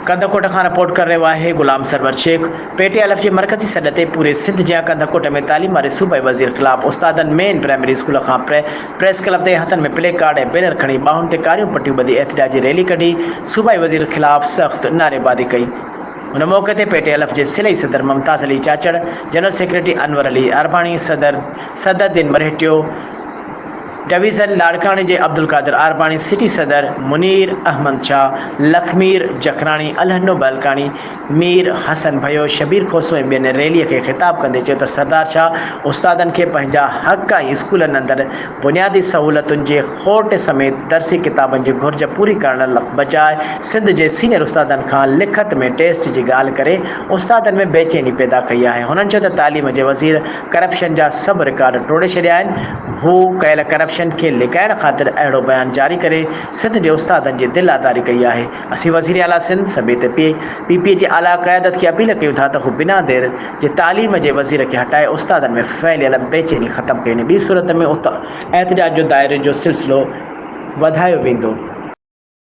कंदकोट खां रिपोर्ट कर रहे है गुलाम सरवर शेख। PTLF के मरकजी सदते पूरे सिंध जहाँ कंदकोट में तालीम वाले सूबाई वज़ीर ख़िलाफ़ उस्तादन मेन प्राइमरी स्कूल खां प्रेस क्लब के हथन में प्ले कार्ड और बैनर खड़ी बाहुन ते कारियूं पट्टियूं ॿधी एहतजाजी रैली कढी सूबाई वज़ीर ख़िलाफ़ सख़्त नारेबाज़ी कई। उन मौके ते PTLF के सिलई सदर Mumtaz Ali चाचड़, general secretary Anwar Ali अरबाणी, Sadruddin मरहेटियो, division लाड़कानी के अब्दुल कादिर आरबाणी, सिटी सदर मुनीर अहमद शाह, लखमीर जखरानी, अलहनो बलकानी, मीर हसन भयो, शबीर खोसो ऐं ॿियनि रैली के ख़िताब कंदे चयो त सरदार शाह उस्तादन के पंहिंजा हक़ ऐं स्कूलनि अंदरि बुनियादी सहूलतुनि जे खोट समेत दर्सी किताबनि जी घुर्ज पूरी करण बजाए सिंध के सीनियर उस्तादनि खां लिखत में टेस्ट की ॻाल्हि करे उस्तादनि में बेचैनी पैदा कई आहे। हुननि चयो त तालीम के वज़ीर करप्शन जा सभु रिकॉर्ड टोड़े छॾिया आहिनि। हू कयल करप्शन के लिकाइण ख़ातिर अहिड़ो बयान जारी करे सिंध के उस्तादनि जी दिल आज़ारी कई आहे। असीं वज़ीर आला सिंध समेत PPA जी आला क़यादत की अपील कयूं था त हू बिना देर जे तालीम के वज़ीर के हटाए उस्तादनि में फैलियल बेचैनी ख़त्म कनि। ॿी सूरत में एहतजाज जो दायरे जो सिलसिलो वधायो वेंदो।